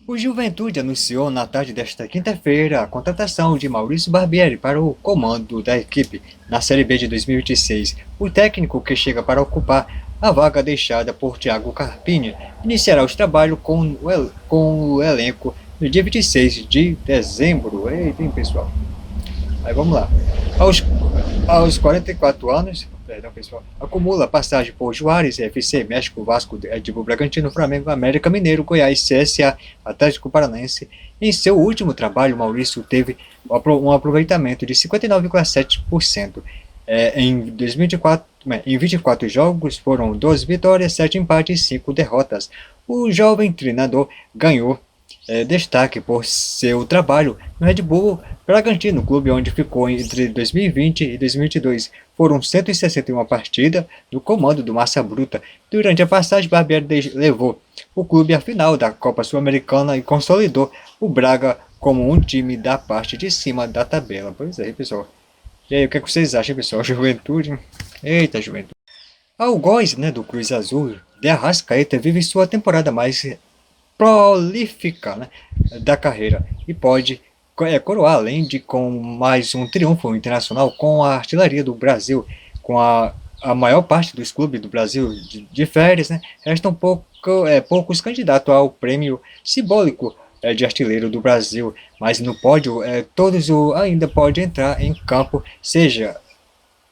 O Juventude anunciou na tarde desta quinta-feira a contratação de Maurício Barbieri para o comando da equipe na Série B de 2026. O técnico, que chega para ocupar a vaga deixada por Thiago Carpini, iniciará os trabalhos com o elenco no dia 26 de dezembro. Eita, hein, pessoal? Aí vamos lá. Aos, aos 44 anos, perdão, pessoal, acumula passagem por Juárez, FC, México, Vasco, Red Bull Bragantino, Flamengo, América Mineiro, Goiás, CSA, Atlético Paranaense. Em seu último trabalho, Maurício teve um aproveitamento de 59,7%. Em 2024, em 24 jogos, foram 12 vitórias, 7 empates e 5 derrotas. O jovem treinador ganhou destaque por seu trabalho no Red Bull Bragantino, clube onde ficou entre 2020 e 2022. Foram 161 partidas no comando do Massa Bruta. Durante a passagem, Barbieri levou o clube à final da Copa Sul-Americana e consolidou o Braga como um time da parte de cima da tabela. Pois é, pessoal. E aí, o que é que vocês acham, pessoal? Juventude? Eita, Juventude. Algoz, do Cruz Azul, de Arrascaeta, vive sua temporada mais prolífica, da carreira e pode coroar, além de com mais um triunfo internacional com a artilharia do Brasil, com a maior parte dos clubes do Brasil de férias, restam poucos candidatos ao prêmio simbólico de artilheiro do Brasil, mas no pódio todos ainda podem entrar em campo, seja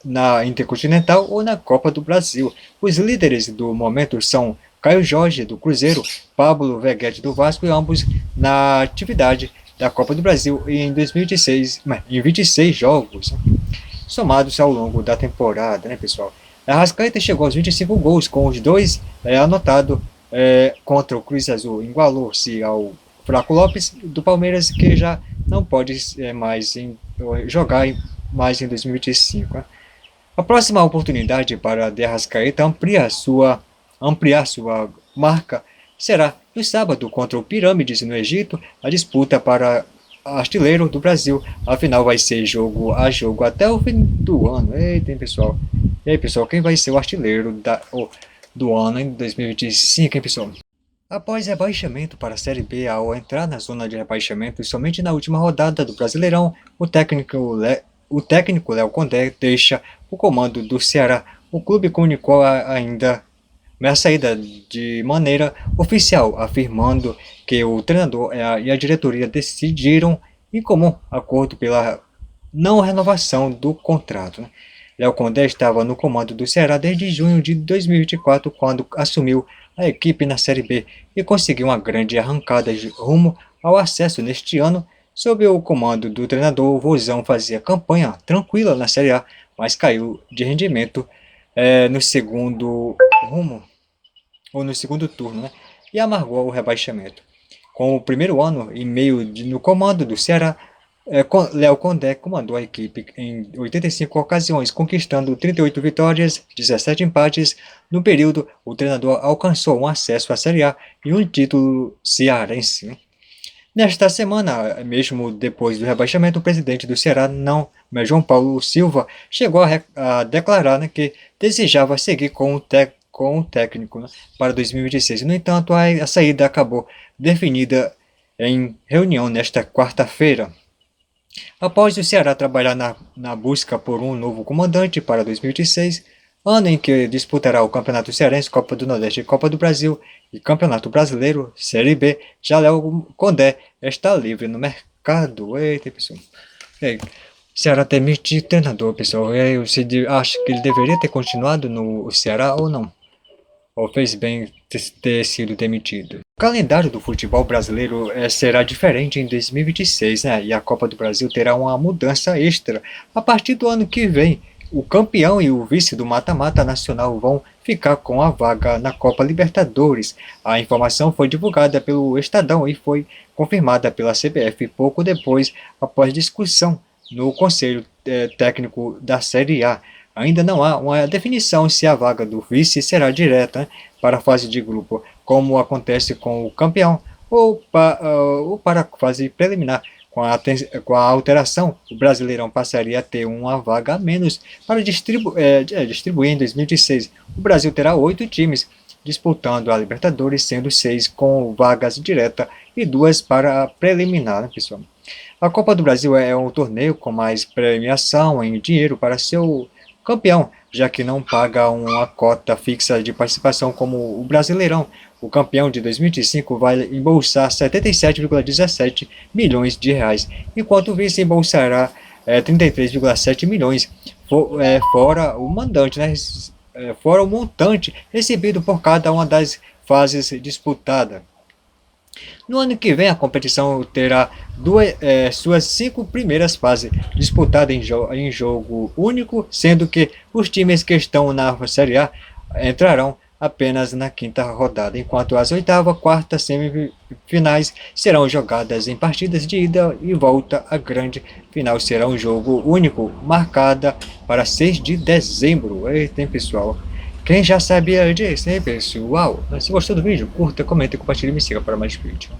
na Intercontinental ou na Copa do Brasil. Os líderes do momento são Caio Jorge, do Cruzeiro, Pablo Veguete, do Vasco, e ambos na atividade da Copa do Brasil em 2016, em 26 jogos somados ao longo da temporada, pessoal. A Arrascaeta chegou aos 25 gols, com os dois anotados contra o Cruz Azul. Igualou-se ao Flaco Lopes, do Palmeiras, que já não pode mais jogar mais em 2025. A próxima oportunidade para De Arrascaeta ampliar sua marca será no sábado contra o Pirâmides no Egito, a disputa para artilheiro do Brasil. Afinal, vai ser jogo a jogo até o fim do ano. Eita, hein, pessoal? E aí, pessoal, quem vai ser o artilheiro do ano em 2025, hein, pessoal? Após rebaixamento para a Série B, ao entrar na zona de rebaixamento somente na última rodada do Brasileirão, o técnico Léo Condé deixa o comando do Ceará. O clube comunicou ainda a saída de maneira oficial, afirmando que o treinador e a diretoria decidiram em comum acordo pela não renovação do contrato. Léo Condé estava no comando do Ceará desde junho de 2024, quando assumiu a equipe na Série B e conseguiu uma grande arrancada rumo ao acesso neste ano. Sob o comando do treinador, o Vozão fazia campanha tranquila na Série A, mas caiu de rendimento no segundo turno, e amargou o rebaixamento. Com o primeiro ano e meio no comando do Ceará, Léo Condé comandou a equipe em 85 ocasiões, conquistando 38 vitórias, 17 empates. No período, o treinador alcançou um acesso à Série A e um título cearense. Nesta semana, mesmo depois do rebaixamento, o presidente do Ceará, João Paulo Silva, chegou a declarar que desejava seguir com o técnico para 2026. No entanto, a saída acabou definida em reunião nesta quarta-feira. Após o Ceará trabalhar na busca por um novo comandante para 2026, ano em que disputará o Campeonato Cearense, Copa do Nordeste, Copa do Brasil e Campeonato Brasileiro, Série B, já Léo Condé está livre no mercado. Eita, pessoal. Ceará demite treinador, pessoal. Você acha que ele deveria ter continuado no Ceará ou não? Ou fez bem ter sido demitido? O calendário do futebol brasileiro será diferente em 2026, e a Copa do Brasil terá uma mudança extra. A partir do ano que vem, o campeão e o vice do mata-mata nacional vão ficar com a vaga na Copa Libertadores. A informação foi divulgada pelo Estadão e foi confirmada pela CBF pouco depois, após discussão no Conselho Técnico da Série A. Ainda não há uma definição se a vaga do vice será direta para a fase de grupo, como acontece com o campeão, ou para a fase preliminar. Com a alteração, o Brasileirão passaria a ter uma vaga a menos para distribuir em 2026. O Brasil terá 8 times disputando a Libertadores, sendo 6 com vagas direta e 2 para a preliminar, né, pessoal? A Copa do Brasil é um torneio com mais premiação em dinheiro para seu campeão, já que não paga uma cota fixa de participação como o Brasileirão. O campeão de 2025 vai embolsar 77,17 milhões de reais, enquanto o vice embolsará 33,7 milhões, fora o mandante, né? Fora o montante recebido por cada uma das fases disputadas. No ano que vem, a competição terá suas 5 primeiras fases disputadas em jogo único, sendo que os times que estão na Série A entrarão apenas na quinta rodada, enquanto as oitava, quarta, semifinais serão jogadas em partidas de ida e volta. A grande final será um jogo único, marcada para 6 de dezembro. Eita, hein, pessoal? Quem já sabia disso, hein, pessoal? Se gostou do vídeo, curta, comenta, compartilhe e me siga para mais vídeos.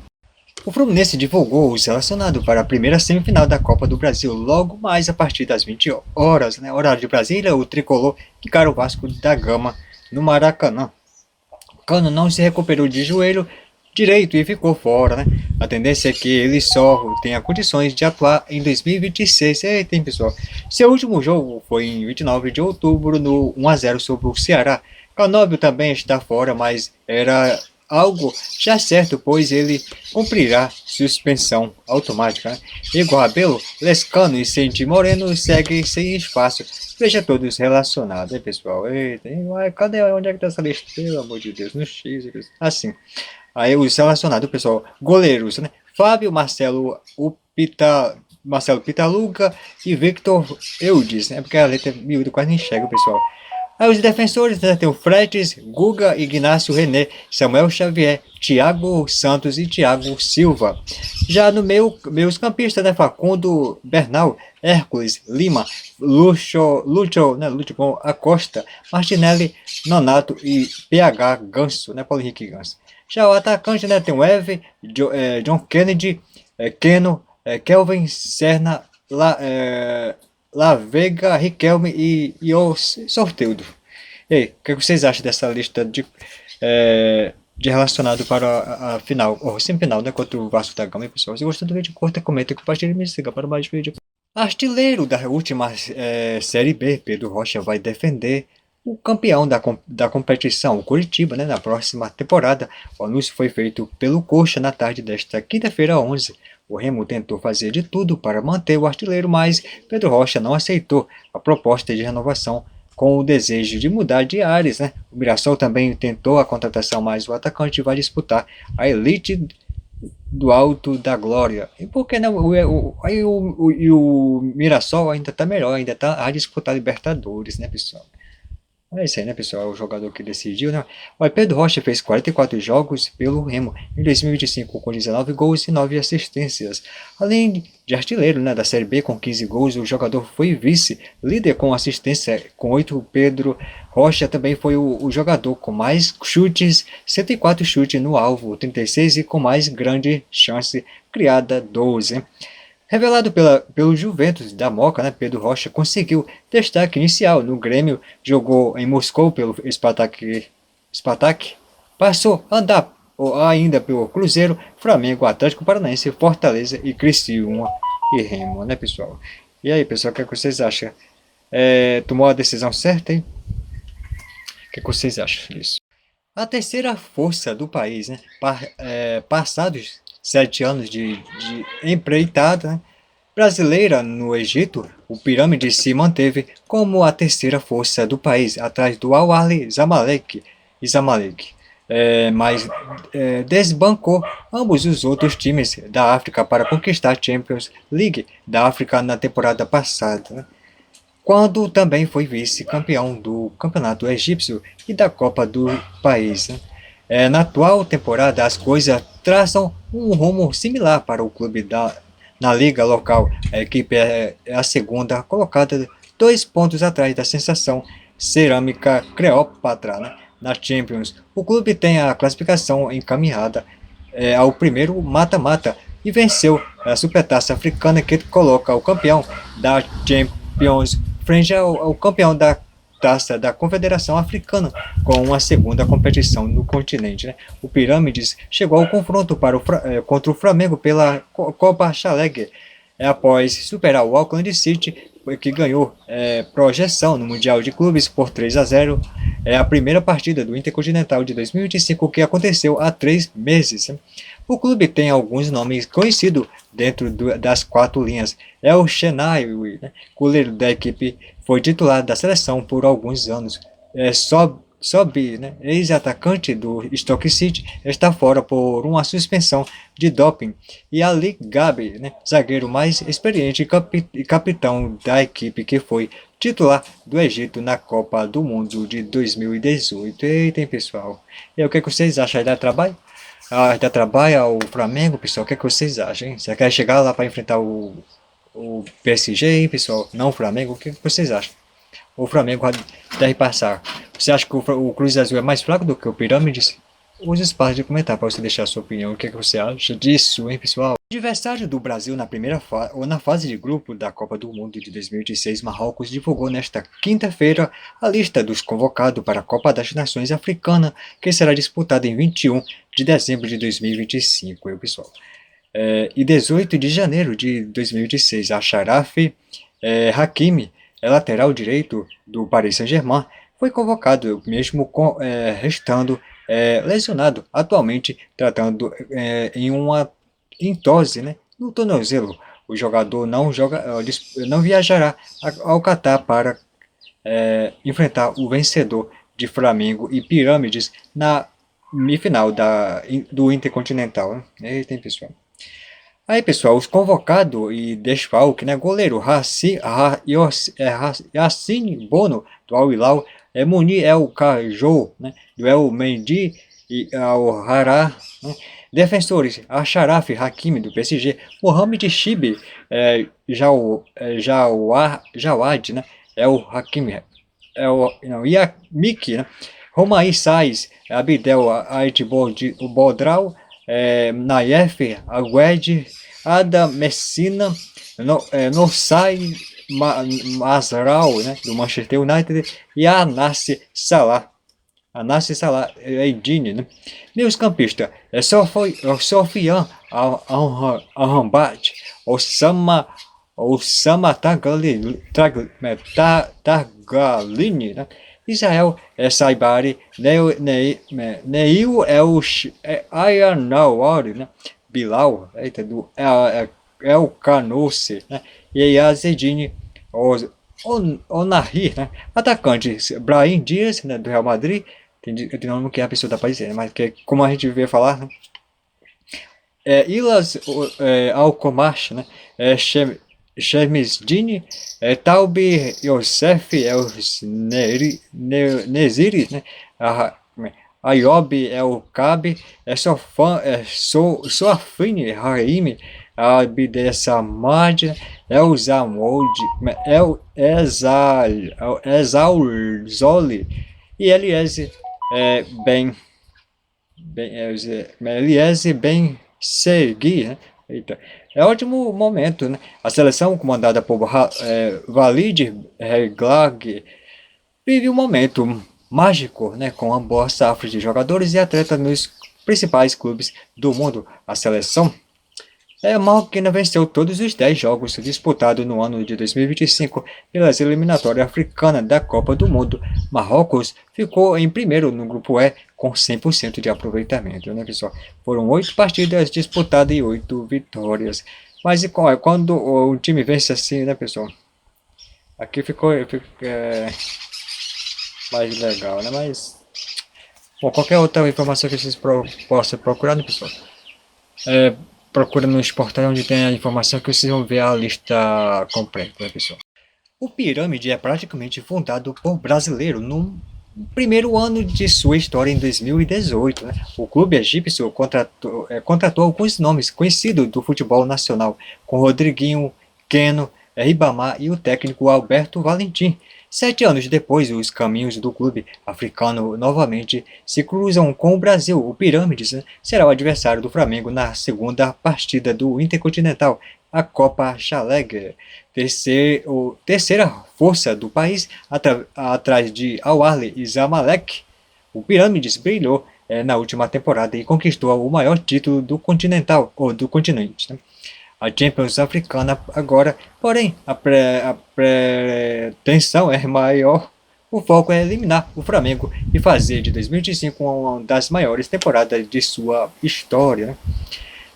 O Fluminense divulgou os relacionados para a primeira semifinal da Copa do Brasil logo mais a partir das 20 horas, né, horário de Brasília. O tricolor encara o Vasco da Gama no Maracanã. Cano não se recuperou de joelho direito e ficou fora, né? A tendência é que ele só tenha condições de atuar em 2026. Eita, hein, pessoal? Seu último jogo foi em 29 de outubro no 1-0 sobre o Ceará. Canóbio também está fora, mas era algo já certo, pois ele cumprirá suspensão automática, né? Igor Rabelo, Lescano e Santi Moreno seguem sem espaço. Veja todos relacionados, hein, pessoal? Eita, cadê? Onde é que tá essa lista? Pelo amor de Deus, no X. Assim. Aí os relacionados, pessoal, goleiros, né? Fábio, Marcelo Pitaluga e Victor Eudes, né? Porque a letra miúda quase não enxerga, pessoal. Aí os defensores, né, tem o Fretes, Guga, Ignácio René, Samuel Xavier, Thiago Santos e Thiago Silva. Já no meus campistas, né, Facundo Bernal, Hércules, Lima, Lúcio Acosta, Martinelli, Nonato e PH Ganso, né, Paulo Henrique Ganso. Já o atacante, né, tem o Eve, John Kennedy, Keno, Kelvin Serna, La Vega, Riquelme e o Sorteudo. E aí, o que vocês acham dessa lista de relacionado para a final, ou semifinal, né, contra o Vasco da Gama, pessoal? Se gostou do vídeo, curta, comenta, compartilhe e me siga para mais vídeos. Artilheiro da última Série B, Pedro Rocha vai defender o campeão da competição, o Coritiba, né, na próxima temporada. O anúncio foi feito pelo Coxa na tarde desta quinta-feira, 11. O Remo tentou fazer de tudo para manter o artilheiro, mas Pedro Rocha não aceitou a proposta de renovação com o desejo de mudar de ares, né? O Mirassol também tentou a contratação, mas o atacante vai disputar a elite do Alto da Glória. E por que não? O Mirassol ainda está melhor, ainda está a disputar Libertadores, né, pessoal? É isso aí, né, pessoal? É o jogador que decidiu, né? O Pedro Rocha fez 44 jogos pelo Remo em 2025 com 19 gols e 9 assistências. Além de artilheiro, né, da Série B com 15 gols, o jogador foi vice-líder com assistência com 8. Pedro Rocha também foi o jogador com mais chutes, 104 chutes no alvo, 36, e com mais grande chance criada, 12. Revelado pelo Juventus da Moca, né, Pedro Rocha conseguiu destaque inicial no Grêmio, jogou em Moscou pelo Spartak, passou a andar ainda pelo Cruzeiro, Flamengo, Atlético Paranaense, Fortaleza e Criciúma e Remo, né, pessoal? E aí, pessoal, o que vocês acham? Tomou a decisão certa, hein? O que vocês acham disso? A terceira força do país, né? Passados 7 anos de empreitada, né, brasileira no Egito, o Pirâmide se manteve como a terceira força do país, atrás do Al-Ahly Zamalek, mas desbancou ambos os outros times da África para conquistar a Champions League da África na temporada passada, né, quando também foi vice-campeão do campeonato egípcio e da Copa do país, né. Na atual temporada, as coisas traçam um rumo similar para o clube na liga local. A equipe é a segunda colocada, 2 pontos atrás da sensação Cerâmica Cleópatra, né, na Champions. O clube tem a classificação encaminhada ao primeiro mata-mata e venceu a Supertaça Africana, que coloca o campeão da Champions frente ao campeão da Taça da Confederação Africana, com uma segunda competição no continente, né? O Pirâmides chegou ao confronto contra o Flamengo pela Copa Challenge, após superar o Auckland City, que ganhou projeção no Mundial de Clubes por 3-0. É a primeira partida do Intercontinental de 2025 que aconteceu há 3 meses. O clube tem alguns nomes conhecidos dentro das 4 linhas. É o Chennai, né? Goleiro da equipe, foi titular da seleção por alguns anos. Sobe, né, ex-atacante do Stoke City, está fora por uma suspensão de doping. E Ali Gabi, né, zagueiro mais experiente e capitão da equipe, que foi titular do Egito na Copa do Mundo de 2018. Eita, hein, pessoal? E o que vocês acham? Dá trabalho? Dá trabalho ao Flamengo, pessoal? O que vocês acham, hein? Você quer chegar lá para enfrentar o PSG, hein, pessoal? Não o Flamengo? O que vocês acham? O Flamengo deve passar. Você acha que o Cruz Azul é mais fraco do que o Pirâmides? Use o espaço de comentar para você deixar a sua opinião. O que você acha disso, hein, pessoal? O adversário do Brasil na fase de grupo da Copa do Mundo de 2026, Marrocos divulgou nesta quinta-feira a lista dos convocados para a Copa das Nações Africana, que será disputada em 21 de dezembro de 2025, hein, pessoal? E 18 de janeiro de 2026, Achraf Hakimi, lateral direito do Paris Saint-Germain, foi convocado, mesmo restando lesionado, atualmente tratando em uma entose, né, no tornozelo. O jogador não viajará ao Catar para enfrentar o vencedor de Flamengo e Pirâmides na semifinal do Intercontinental, né? Eita, pessoal. Aí, pessoal, os convocados e desfalque, né? Goleiro Yassine Bono, do Al Hilal, Munir El Kajou, né? Do El Mendy e Al Hará, né? Defensores, Achraf Hakimi, do PSG, Mohamed Chibi, Jawad, né? El Hakimi, Yamik, né? Romaí Saiz, Abdel Bodral, Nayef Agued, Adam Messina, Nosai Mazral, né, do Manchester United, e Anas Salah. Eidine, né? Meus campistas, Sofian Amrabat, Osama Tagalini, né? Israel Saibari, Neil Ayanawari, né? Bilal, do El Canoce, né? E Azedine Onahi, né? Atacante Brahim Dias, né? Do Real Madrid. Eu não que a pessoa da país, mas que como a gente vê falar, né? Ilas Alcomash, né? Shemesdine, Taubi Yosef Neziri, né? Ayob Kabi, Soafine Haim, Abdesamad, Elzamold, Exalzoli e Eliezer Ben Segui, né? Eita. É ótimo momento, né? A seleção comandada por Walid Regragui vive um momento mágico, né? Com uma boa safra de jogadores e atletas nos principais clubes do mundo. A seleção marroquina venceu todos os 10 jogos disputados no ano de 2025 pelas eliminatórias africanas da Copa do Mundo. Marrocos ficou em primeiro no grupo E com 100% de aproveitamento, né, pessoal? Foram 8 partidas disputadas e 8 vitórias. Mas quando o time vence assim, né, pessoal? Aqui ficou mais legal, né? Mas bom, qualquer outra informação que vocês possam procurar, né, pessoal? Procura nos portais onde tem a informação que vocês vão ver a lista completa, né, pessoal? O Pirâmide é praticamente fundado por brasileiro no primeiro ano de sua história em 2018. Né? O clube egípcio contratou alguns nomes conhecidos do futebol nacional, com Rodriguinho, Keno, Ribamar e o técnico Alberto Valentim. 7 anos depois, os caminhos do clube africano novamente se cruzam com o Brasil. O Pirâmides, né, será o adversário do Flamengo na segunda partida do Intercontinental, a Copa Challenger, terceira força do país, atrás de Al-Ahly e Zamalek. O Pirâmides brilhou na última temporada e conquistou o maior título do continental, ou do continente, né? A Champions africana agora, porém, a pretensão é maior. O foco é eliminar o Flamengo e fazer de 2025 uma das maiores temporadas de sua história, né?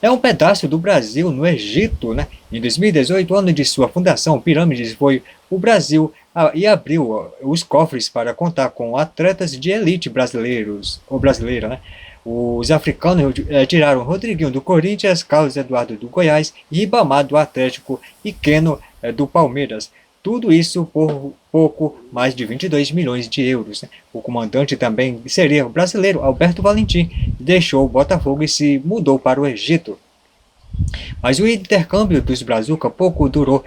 É um pedaço do Brasil no Egito, né? Em 2018, ano de sua fundação, Pirâmides foi o Brasil e abriu os cofres para contar com atletas de elite brasileiros ou brasileira, né? Os africanos tiraram Rodriguinho do Corinthians, Carlos Eduardo do Goiás, Ribamar do Atlético e Keno do Palmeiras. Tudo isso por pouco mais de 22 milhões de euros. Né? O comandante também seria o brasileiro Alberto Valentim, deixou o Botafogo e se mudou para o Egito. Mas o intercâmbio dos Brazuca pouco durou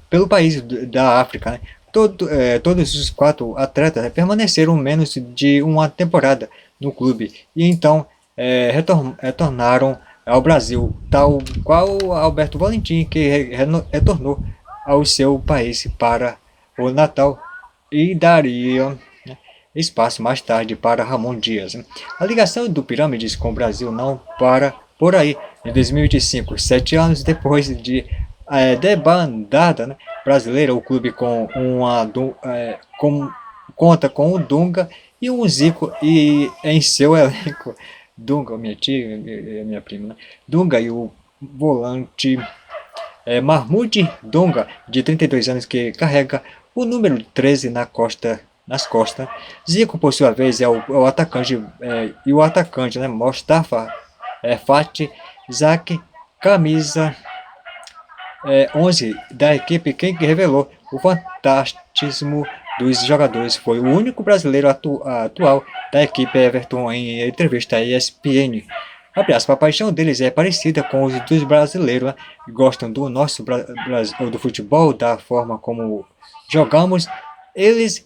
pelo país da África. Né? Todos os 4 atletas permaneceram menos de uma temporada no clube e então retornaram ao Brasil, tal qual Alberto Valentim, que retornou ao seu país para o Natal e daria, né, espaço mais tarde para Ramon Dias. Né? A ligação do Pirâmides com o Brasil não para por aí. Em 2025, 7 anos depois de debandada, né, brasileira, o clube conta com o Dunga e um Zico e em seu elenco Dunga, minha tia, minha prima, né? Dunga e o volante Mahmoud Donga, de 32 anos, que carrega o número 13 nas costas. Zico, por sua vez, é o atacante, e o atacante, né, Mostafa Fatih Zaki, camisa 11 da equipe. Quem revelou o fantastismo dos jogadores foi o único brasileiro atual da equipe, Everton, em entrevista à ESPN. A paixão deles é parecida com os dos brasileiros, né? Gostam do nosso do futebol, da forma como jogamos. Eles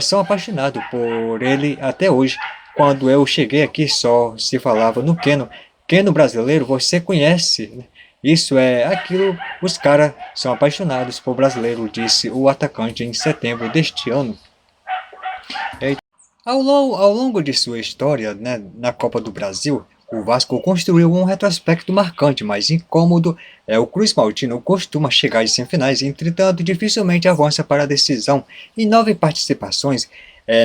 são apaixonados por ele até hoje. Quando eu cheguei aqui só se falava no Keno. Keno brasileiro, você conhece, né? Isso é aquilo, os caras são apaixonados por brasileiro, disse o atacante em setembro deste ano. Ao longo de sua história, né, na Copa do Brasil, o Vasco construiu um retrospecto marcante, mas incômodo. O Cruz Maltino costuma chegar às semifinais, entretanto, dificilmente avança para a decisão. Em 9 participações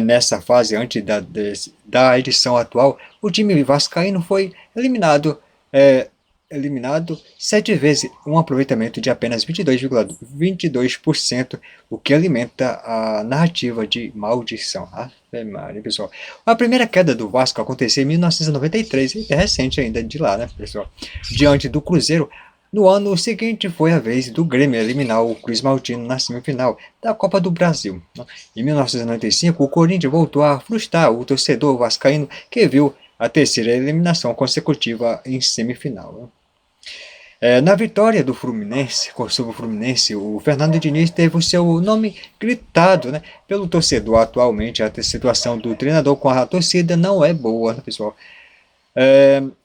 nessa fase antes da edição atual, o time vascaíno foi eliminado 7 vezes, um aproveitamento de apenas 22,22%, o que alimenta a narrativa de maldição. Maria, pessoal. A primeira queda do Vasco aconteceu em 1993, e é recente ainda de lá, né, pessoal? Diante do Cruzeiro. No ano seguinte foi a vez do Grêmio eliminar o Cruz Maltino na semifinal da Copa do Brasil. Em 1995, o Corinthians voltou a frustrar o torcedor vascaíno, que viu a terceira eliminação consecutiva em semifinal. Na vitória do Fluminense, sobre o Fluminense, o Fernando Diniz teve o seu nome gritado, né, pelo torcedor. Atualmente, a situação do treinador com a torcida não é boa, né, pessoal?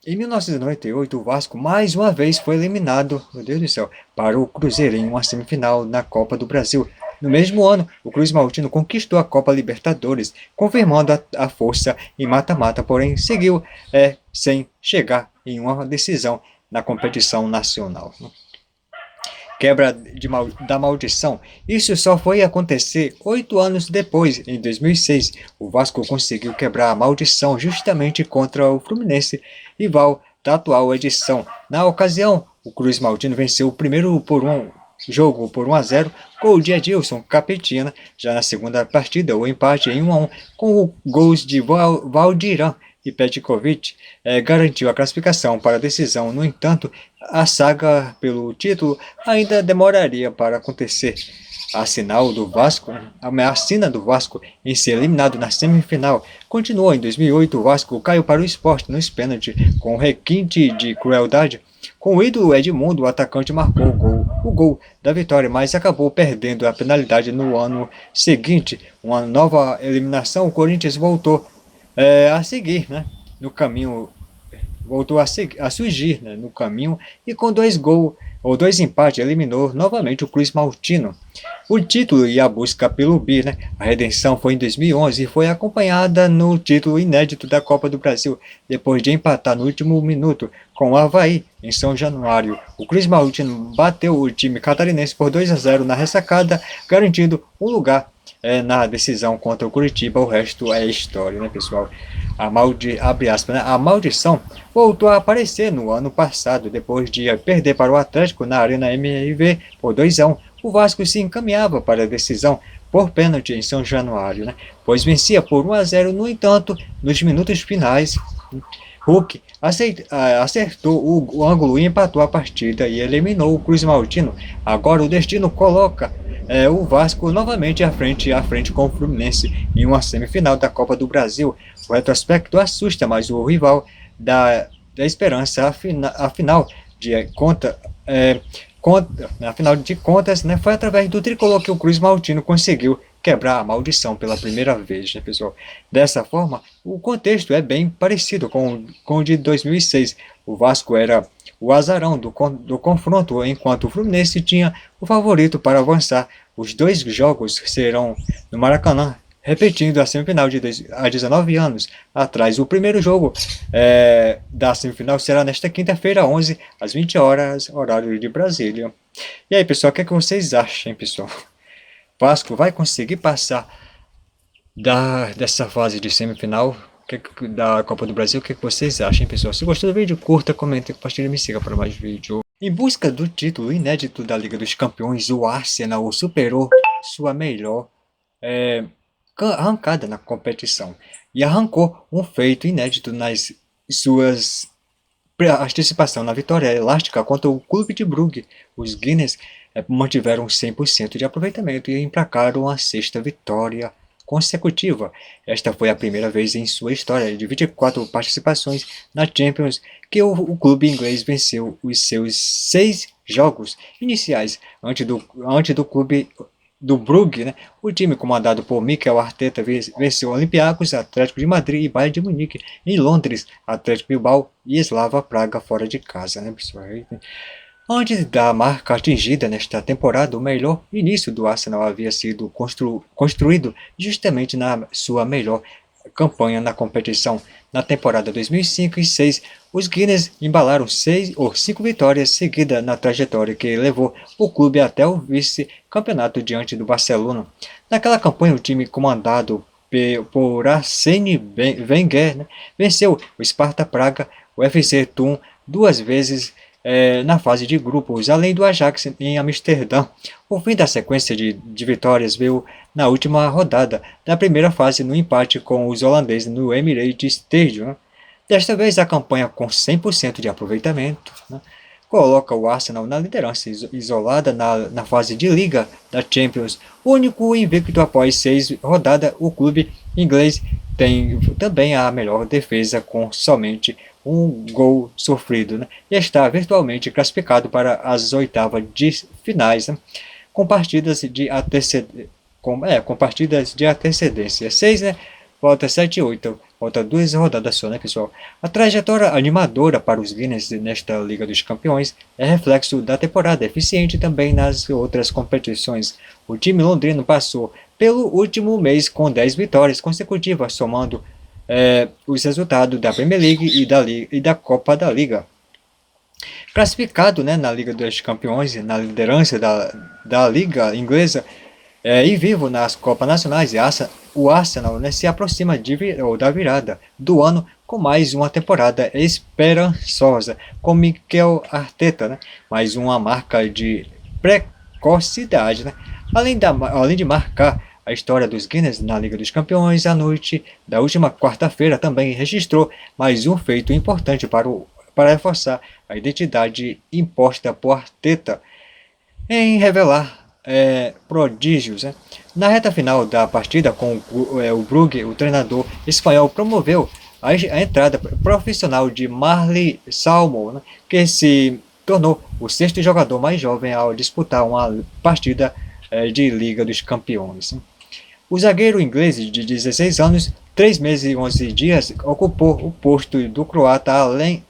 Em 1998, o Vasco mais uma vez foi eliminado, meu Deus do céu, para o Cruzeiro em uma semifinal na Copa do Brasil. No mesmo ano, o Cruz Maltino conquistou a Copa Libertadores, confirmando a força em mata-mata, porém seguiu sem chegar em uma decisão na competição nacional. Quebra da maldição. Isso só foi acontecer 8 anos depois, em 2006. O Vasco conseguiu quebrar a maldição justamente contra o Fluminense, rival da atual edição. Na ocasião, o Cruz Maltino venceu o primeiro jogo por 1-0, gol de Edilson Capetina. Já na segunda partida, o empate em 1-1, com gols de Valdirão e Petkovic, garantiu a classificação para a decisão. No entanto, a saga pelo título ainda demoraria para acontecer. A sina do Vasco em ser eliminado na semifinal continuou. Em 2008, o Vasco caiu para o Sport nos pênaltis, com requinte de crueldade. Com o ídolo Edmundo, o atacante marcou o gol da vitória, mas acabou perdendo a penalidade no ano seguinte. Uma nova eliminação, o Corinthians voltou a seguir, né, no caminho voltou a surgir, né, no caminho e com 2 gols ou 2 empates eliminou novamente o Cruz Maltino. O título e a busca pelo bi, né? A redenção foi em 2011 e foi acompanhada no título inédito da Copa do Brasil, depois de empatar no último minuto com o Avaí, em São Januário. O Cruz Maltino bateu o time catarinense por 2-0 na ressacada, garantindo um lugar na decisão contra o Curitiba. O resto é história, né, pessoal? Abre aspas, né? A maldição voltou a aparecer no ano passado, depois de perder para o Atlético na Arena MRV por 2-1. O Vasco se encaminhava para a decisão por pênalti em São Januário, né? Pois vencia por 1-0. No entanto, nos minutos finais, Hulk acertou o ângulo e empatou a partida e eliminou o Cruz Maltino. Agora o destino coloca o Vasco novamente à frente com o Fluminense em uma semifinal da Copa do Brasil. O retrospecto assusta, mas o rival da esperança, afinal de contas, né, foi através do tricolor que o Cruz Maltino conseguiu quebrar a maldição pela primeira vez, né, pessoal? Dessa forma, o contexto é bem parecido com o de 2006. O Vasco era o azarão do confronto, enquanto o Fluminense tinha o favorito para avançar. Os 2 jogos serão no Maracanã, repetindo a semifinal há 19 anos atrás. O primeiro jogo da semifinal será nesta quinta-feira, 11 às 20 horas, horário de Brasília. E aí, pessoal, o que é que vocês acham, pessoal? Vasco vai conseguir passar dessa fase de semifinal da Copa do Brasil? O que vocês acham, pessoal? Se gostou do vídeo, curta, comenta, compartilha e me siga para mais vídeos. Em busca do título inédito da Liga dos Campeões, o Arsenal superou sua melhor arrancada na competição e arrancou um feito inédito nas suas participação na vitória elástica contra o Clube de Brugge. Os Guinness mantiveram 100% de aproveitamento e emplacaram a 6ª vitória consecutiva. Esta foi a primeira vez em sua história de 24 participações na Champions que o clube inglês venceu os seus 6 jogos iniciais antes do clube do Brugge, né? O time comandado por Mikel Arteta venceu Olympiacos, Atlético de Madrid e Bayern de Munique em Londres, Atlético Bilbao e Slava Praga fora de casa, né, pessoal? Antes da marca atingida nesta temporada, o melhor início do Arsenal havia sido construído justamente na sua melhor campanha na competição. Na temporada 2005 e 2006, os Guinness embalaram 5 vitórias seguidas na trajetória que levou o clube até o vice-campeonato diante do Barcelona. Naquela campanha, o time comandado por Arsène Wenger, né, venceu o Sparta Praga, o FC Thun 2 vezes na fase de grupos, além do Ajax em Amsterdã. O fim da sequência de vitórias veio na última rodada da primeira fase no empate com os holandeses no Emirates Stadium, né? Desta vez a campanha com 100% de aproveitamento, né, coloca o Arsenal na liderança isolada na fase de Liga da Champions. O único invicto após 6 rodadas, o clube inglês tem também a melhor defesa com somente um gol sofrido, né, e está virtualmente classificado para as oitavas de finais, né, com partidas de antecedência. 6, né? Falta 7 e 8. Falta 2 rodadas só, né, pessoal? A trajetória animadora para os Guinness nesta Liga dos Campeões é reflexo da temporada eficiente também nas outras competições. O time londrino passou pelo último mês com 10 vitórias consecutivas, somando os resultados da Premier League e da Copa da Liga. Classificado, né, na Liga dos Campeões, na liderança da Liga Inglesa e vivo nas Copas Nacionais, o Arsenal, né, se aproxima da virada do ano com mais uma temporada esperançosa com Mikel Arteta, né, mais uma marca de precocidade, né, além de marcar a história dos Guinness na Liga dos Campeões. A noite da última quarta-feira também registrou mais um feito importante para reforçar a identidade imposta por Arteta em revelar prodígios, né? Na reta final da partida com o Brugge, o treinador espanhol promoveu a entrada profissional de Marley Salmo, né, que se tornou o 6º jogador mais jovem ao disputar uma partida de Liga dos Campeões. O zagueiro inglês de 16 anos 3 meses e 11 dias, ocupou o posto do croata Alen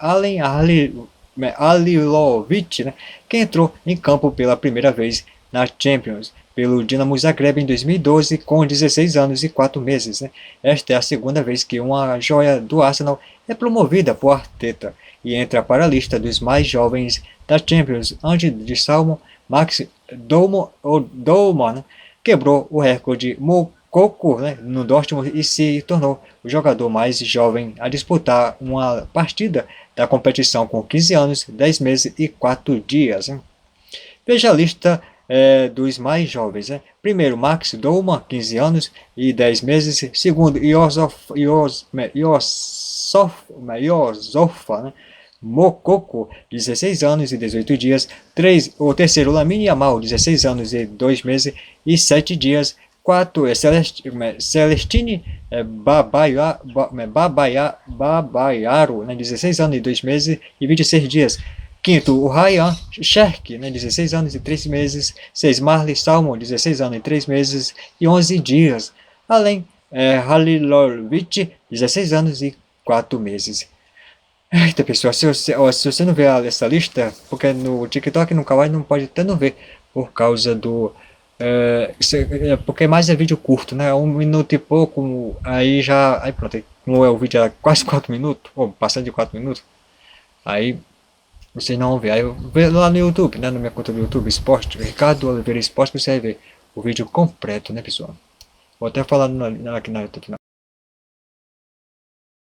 Alilovic, né, que entrou em campo pela primeira vez na Champions pelo Dinamo Zagreb em 2012 com 16 anos e 4 meses. Né. Esta é a segunda vez que uma joia do Arsenal é promovida por Arteta e entra para a lista dos mais jovens da Champions, antes de Salmon. Max Dolman, né, quebrou o recorde Moukoko, né, no Dortmund e se tornou o jogador mais jovem a disputar uma partida da competição com 15 anos, 10 meses e 4 dias. Né. Veja a lista dos mais jovens. Né. Primeiro, Max Dolman, 15 anos e 10 meses. Segundo, Yosofa, né, Moukoko, 16 anos e 18 dias. O terceiro, Lamine Yamal, 16 anos e 2 meses e 7 dias. 4, Celestine Babayaro, né, 16 anos e 2 meses e 26 dias. Quinto, o Ryan Cherki, né, 16 anos e 3 meses. 6, Marley Salmon, 16 anos e 3 meses e 11 dias. Além, Halilovic, 16 anos e 4 meses. Eita, pessoal, se você não vê essa lista, porque no TikTok, no Kawaii, não pode até não ver, por causa do... porque mais é vídeo curto, né? 1 minuto e pouco, aí já... Aí pronto, como o vídeo é quase 4 minutos, ou passando de 4 minutos, aí vocês não vão ver. Aí eu vejo lá no YouTube, né? Na minha conta do YouTube, Esporte, Ricardo Oliveira Esporte, você vai ver o vídeo completo, né, pessoal? Vou até falar aqui na